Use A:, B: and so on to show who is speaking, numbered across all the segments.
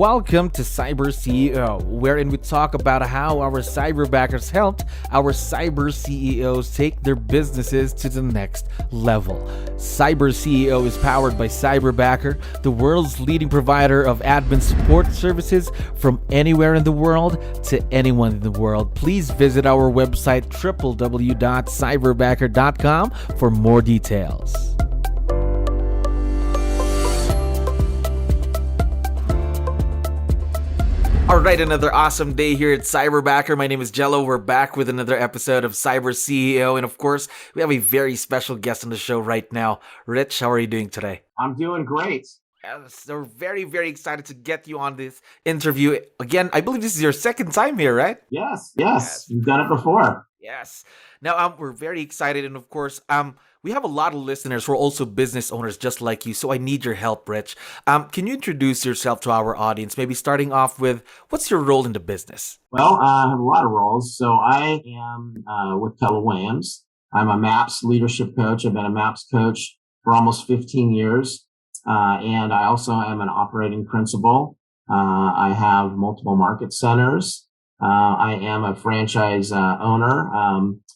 A: Welcome to CyberCEO, wherein we talk about how our cyberbackers helped our cyber CEOs take their businesses to the next level. CyberCEO is powered by Cyberbacker, the world's leading provider of admin support services from anywhere in the world to anyone in the world. Please visit our website www.cyberbacker.com for more details. All right, another awesome day here at Cyberbacker. My name is 𝗙𝗯🐬. We're back with another episode of CyberCEO. And of course, we have a very special guest on the show right now. Rich, how are you doing today?
B: I'm doing great.
A: Yes, we're very, very excited to get you on this interview. Again, I believe this is your second time here, right?
B: Yes. You've done it before.
A: Yes. Now, we're very excited. And of course, we have a lot of listeners who are also business owners just like you. So I need your help, Rich. Can you introduce yourself to our audience? Maybe starting off with, what's your role in the business?
B: Well, I have a lot of roles. So I am with Keller Williams. I'm a MAPS leadership coach. I've been a MAPS coach for almost 15 years. And I also am an operating principal. I have multiple market centers. I am a franchise owner,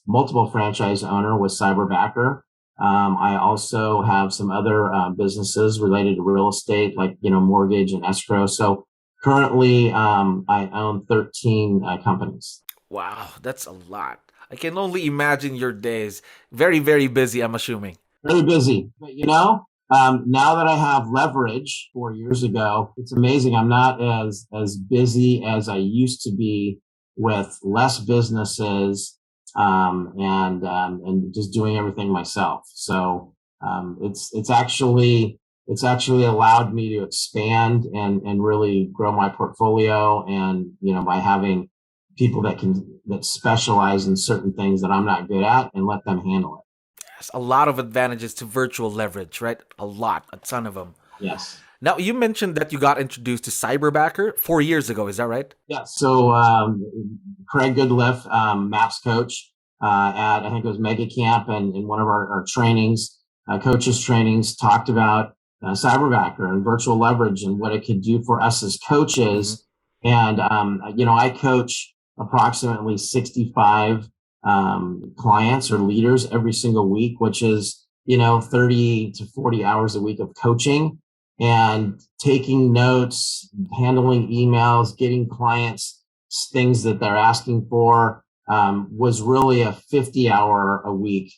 B: multiple franchise owner with Cyberbacker. I also have some other businesses related to real estate, like, mortgage and escrow. So currently, I own 13 companies.
A: Wow, that's a lot. I can only imagine your days. Very, very busy, I'm assuming.
B: Very busy. But, now that I have leverage 4 years ago, it's amazing. I'm not as busy as I used to be with less businesses. And just doing everything myself. So, it's actually allowed me to expand and really grow my portfolio. And, by having people that specialize in certain things that I'm not good at and let them handle it.
A: Yes, a lot of advantages to virtual leverage, right? A ton of them.
B: Yes.
A: Now, you mentioned that you got introduced to Cyberbacker 4 years ago. Is that right?
B: Yeah. So, Craig Goodliff, MAPS coach, at, I think it was Mega Camp, and in one of our trainings, coaches trainings, talked about Cyberbacker and virtual leverage and what it could do for us as coaches. Mm-hmm. And, I coach approximately 65 clients or leaders every single week, which is, 30 to 40 hours a week of coaching and taking notes, handling emails, getting clients things that they're asking for. Was really a 50-hour a week,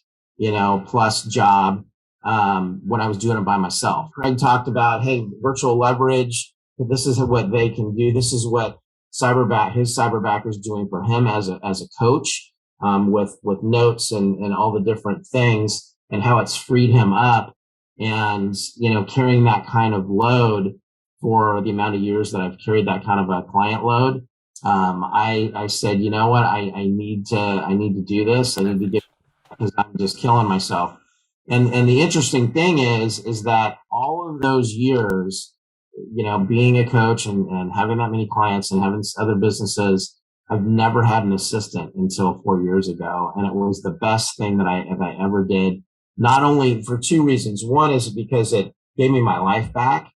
B: plus job, when I was doing it by myself. Craig talked about, hey, virtual leverage, this is what they can do. This is what his Cyberbacker is doing for him as a coach, with notes and all the different things and how it's freed him up. And, carrying that kind of load for the amount of years that I've carried that kind of a client load. I said, you know what, I need to do this. I need to get, because I'm just killing myself. And the interesting thing is that all of those years, being a coach and having that many clients and having other businesses, I've never had an assistant until 4 years ago. And it was the best thing that I ever did, not only for two reasons. One is because it gave me my life back,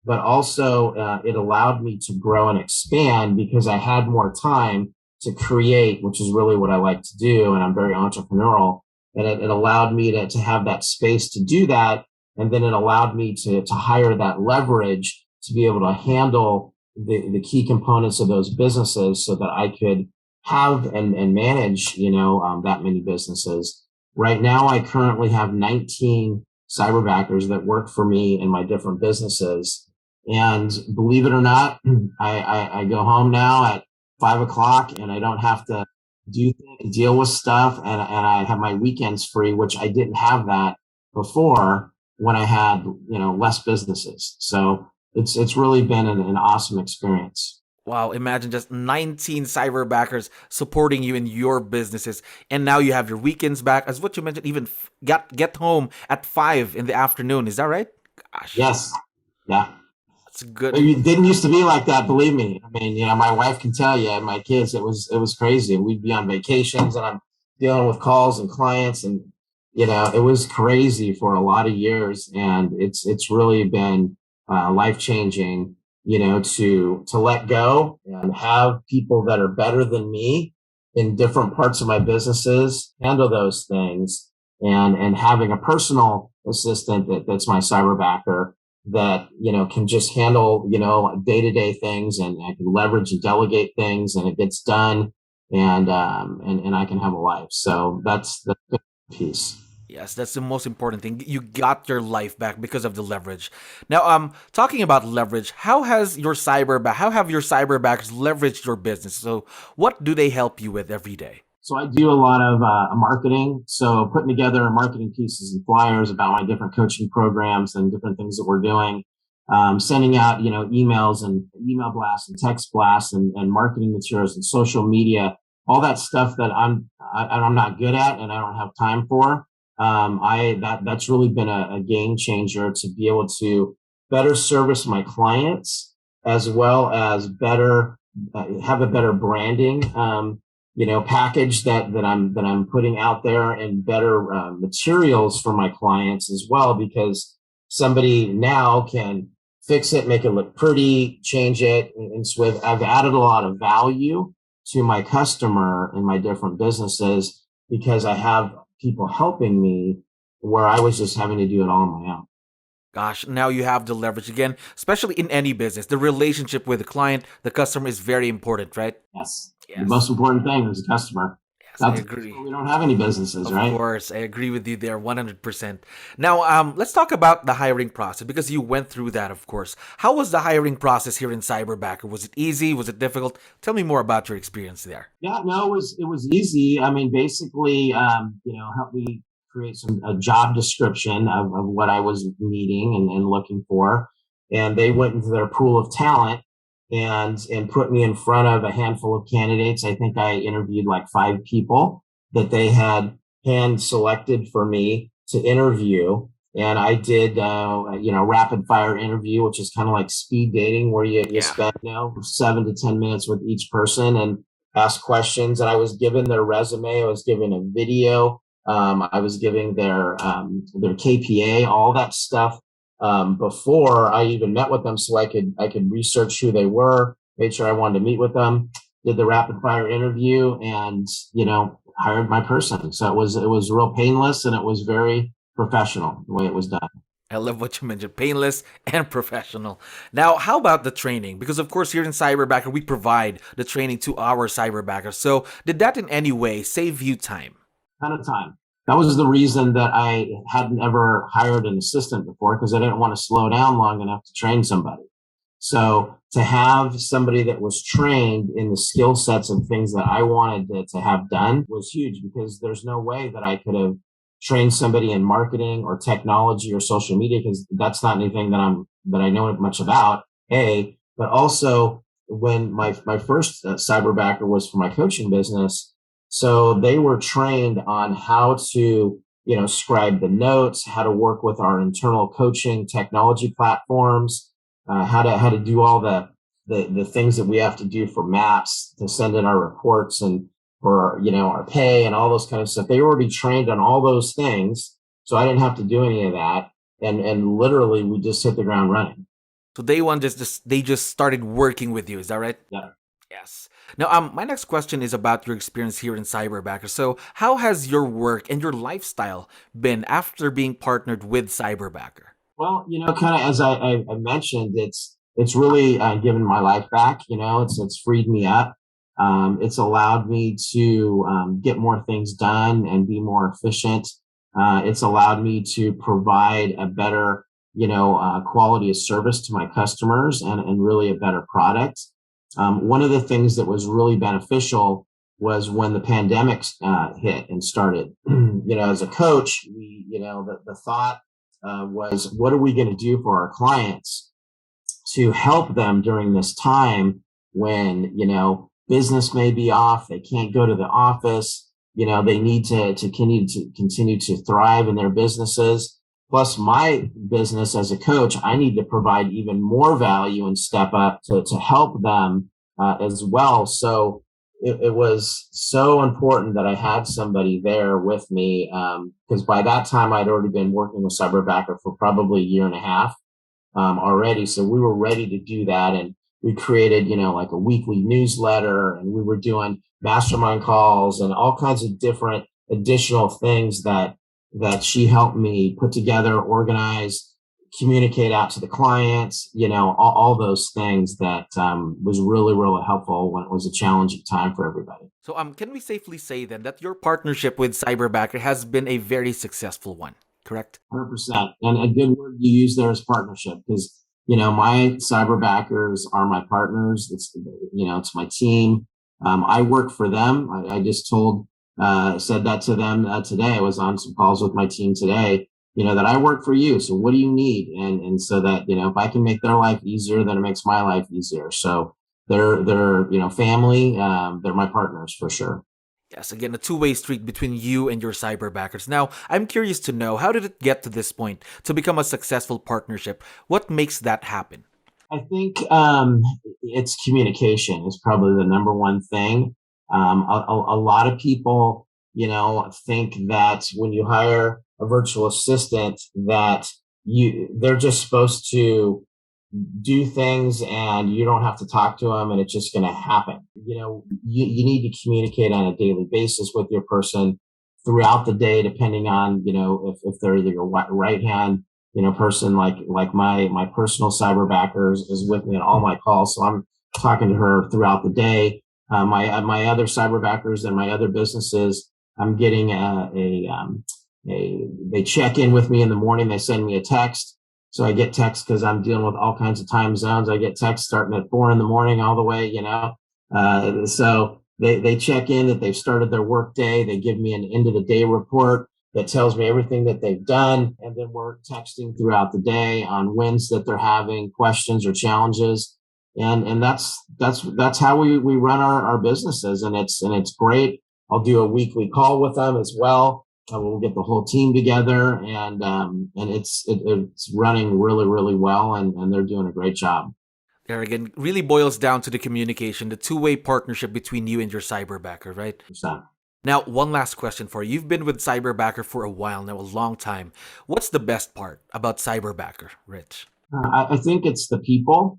B: but also it allowed me to grow and expand because I had more time to create, which is really what I like to do. And I'm very entrepreneurial. And it allowed me to have that space to do that. And then it allowed me to hire that leverage to be able to handle the key components of those businesses so that I could have and manage, that many businesses. Right now, I currently have 19 cyberbackers that work for me in my different businesses. And believe it or not, I go home now at 5 o'clock and I don't have to deal with stuff. And I have my weekends free, which I didn't have that before when I had, less businesses. So it's really been an awesome experience.
A: Wow, imagine just 19 cyberbackers supporting you in your businesses. And now you have your weekends back. As what you mentioned, even get home at 5 in the afternoon. Is that right? Gosh.
B: Yes. Yeah.
A: That's good.
B: It didn't used to be like that, believe me. I mean, my wife can tell you, and my kids, it was crazy. We'd be on vacations and I'm dealing with calls and clients, and it was crazy for a lot of years. And it's really been life-changing to let go and have people that are better than me in different parts of my businesses handle those things, and having a personal assistant that's my cyberbacker that can just handle day-to-day things, and I can leverage and delegate things, and it gets done, and I can have a life. So that's the piece.
A: Yes, that's the most important thing. You got your life back because of the leverage. Now, talking about leverage, how have your cyberbackers leveraged your business? So what do they help you with every day?
B: So I do a lot of marketing. So putting together marketing pieces and flyers about my different coaching programs and different things that we're doing. Sending out, emails and email blasts and text blasts and marketing materials and social media, all that stuff that I'm not good at and I don't have time for. That's really been a game changer to be able to better service my clients, as well as better have a better branding package that I'm putting out there, and better materials for my clients as well, because somebody now can fix it, make it look pretty, change it, and so I've added a lot of value to my customer in my different businesses because I have people helping me where I was just having to do it all on my own.
A: Gosh, now you have the leverage again, especially in any business. The relationship with the client, the customer is very important, right?
B: Yes. The most important thing is the customer.
A: Yes, I agree.
B: We don't have any businesses, right?
A: Of course, I agree with you there 100%. Now, let's talk about the hiring process, because you went through that, of course. How was the hiring process here in Cyberbacker? Was it easy? Was it difficult? Tell me more about your experience there.
B: Yeah, no, it was easy. I mean, basically, help me create a job description of what I was needing and looking for. And they went into their pool of talent and put me in front of a handful of candidates. I think I interviewed like 5 people that they had hand selected for me to interview. And I did, rapid fire interview, which is kind of like speed dating, where you spend, 7 to 10 minutes with each person and ask questions. And I was given their resume. I was given a video. I was giving their KPA, all that stuff, before I even met with them, so I could research who they were, made sure I wanted to meet with them, did the rapid fire interview, and hired my person. So it was real painless, and it was very professional the way it was done.
A: I love what you mentioned, painless and professional. Now, how about the training? Because of course here in Cyberbacker, we provide the training to our Cyberbackers. So did that in any way save you time?
B: Ton of time. That was the reason that I hadn't ever hired an assistant before, because I didn't want to slow down long enough to train somebody. So to have somebody that was trained in the skill sets and things that I wanted to have done was huge, because there's no way that I could have trained somebody in marketing or technology or social media, because that's not anything that I know much about. But also when my first Cyberbacker was for my coaching business. So they were trained on how to, scribe the notes, how to work with our internal coaching technology platforms, how to do all the things that we have to do for maps to send in our reports, and for, our pay and all those kind of stuff. They were already trained on all those things. So I didn't have to do any of that. And literally we just hit the ground running.
A: So they just started working with you. Is that right?
B: Yeah.
A: Yes. Now, my next question is about your experience here in Cyberbacker. So how has your work and your lifestyle been after being partnered with Cyberbacker?
B: Well, kind of as I mentioned, it's really given my life back. It's freed me up. It's allowed me to get more things done and be more efficient. It's allowed me to provide a better, quality of service to my customers, and really a better product. One of the things that was really beneficial was when the pandemic hit and started. As a coach, the thought was, what are we going to do for our clients to help them during this time when, business may be off, they can't go to the office, they need to continue to thrive in their businesses. Plus my business as a coach, I need to provide even more value and step up to help them as well. So it was so important that I had somebody there with me, because by that time I'd already been working with Cyberbacker for probably a year and a half. already. So we were ready to do that. And we created, like a weekly newsletter, and we were doing mastermind calls and all kinds of different additional things that she helped me put together, organize, communicate out to the clients, all those things that was really, really helpful when it was a challenging time for everybody.
A: So can we safely say then that your partnership with Cyberbacker has been a very successful one, correct?
B: 100%. And a good word you use there is partnership, because, my cyberbackers are my partners. It's my team. I work for them. I just said that to them today. I was on some calls with my team today, that I work for you. So what do you need? And so that, if I can make their life easier, then it makes my life easier. So they're family. They're my partners for sure.
A: Yes, again, a two-way street between you and your cyberbackers. Now, I'm curious to know, how did it get to this point to become a successful partnership? What makes that happen?
B: I think it's communication is probably the number one thing. A lot of people, think that when you hire a virtual assistant, that they're just supposed to do things and you don't have to talk to them and it's just going to happen. You need to communicate on a daily basis with your person throughout the day, depending on, if they're your right hand, person, like my personal cyberbackers is with me on all my calls. So I'm talking to her throughout the day. My other cyberbackers and my other businesses, I'm getting they check in with me in the morning. They send me a text. So I get texts because I'm dealing with all kinds of time zones. I get texts starting at 4 a.m. all the way, so they check in that they've started their work day. They give me an end of the day report that tells me everything that they've done. And then we're texting throughout the day on wins that they're having, questions or challenges. And that's how we run our businesses. And it's great. I'll do a weekly call with them as well. We'll get the whole team together, and it's running really, really well, and they're doing a great job.
A: There again, really boils down to the communication, the two-way partnership between you and your cyberbacker, right?
B: 100%.
A: Now, one last question for you. You've been with Cyberbacker for a while now, a long time. What's the best part about Cyberbacker, Rich?
B: I think it's the people.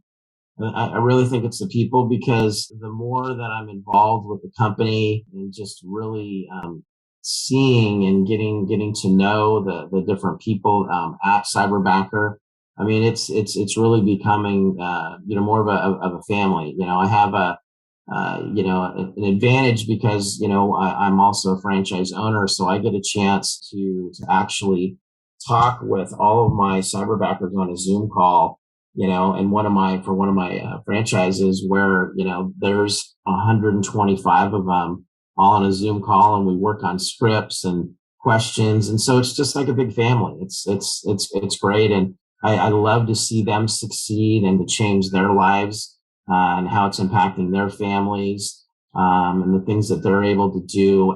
B: I really think it's the people, because the more that I'm involved with the company and just really seeing and getting to know the different people at Cyberbacker, I mean, it's really becoming more of a family. I have an advantage because I'm also a franchise owner, so I get a chance to actually talk with all of my cyberbackers on a Zoom call. And one of my franchises where there's 125 of them all on a Zoom call, and we work on scripts and questions, and so it's just like a big family. It's great, and I love to see them succeed and to change their lives and how it's impacting their families and the things that they're able to do,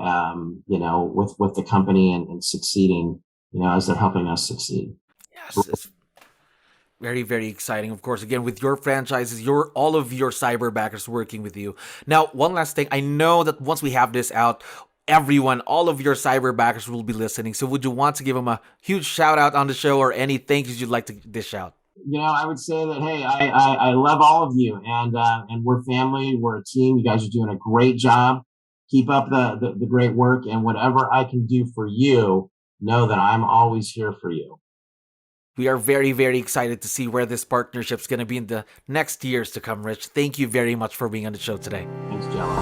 B: with the company and succeeding, as they're helping us succeed.
A: Yes, it's very, very exciting. Of course, again, with your franchises, all of your cyberbackers working with you. Now, one last thing. I know that once we have this out, all of your cyberbackers will be listening. So would you want to give them a huge shout out on the show, or any thank yous you'd like to dish out?
B: I would say that, hey, I love all of you, and we're family. We're a team. You guys are doing a great job. Keep up the great work, and whatever I can do for you, know that I'm always here for you.
A: We are very, very excited to see where this partnership is going to be in the next years to come, Rich. Thank you very much for being on the show today.
B: Thanks, Jello.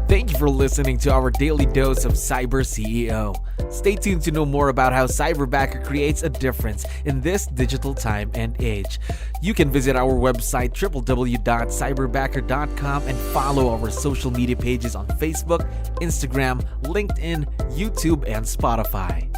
A: Thank you for listening to our daily dose of CyberCEO. Stay tuned to know more about how Cyberbacker creates a difference in this digital time and age. You can visit our website www.cyberbacker.com and follow our social media pages on Facebook, Instagram, LinkedIn, YouTube, and Spotify.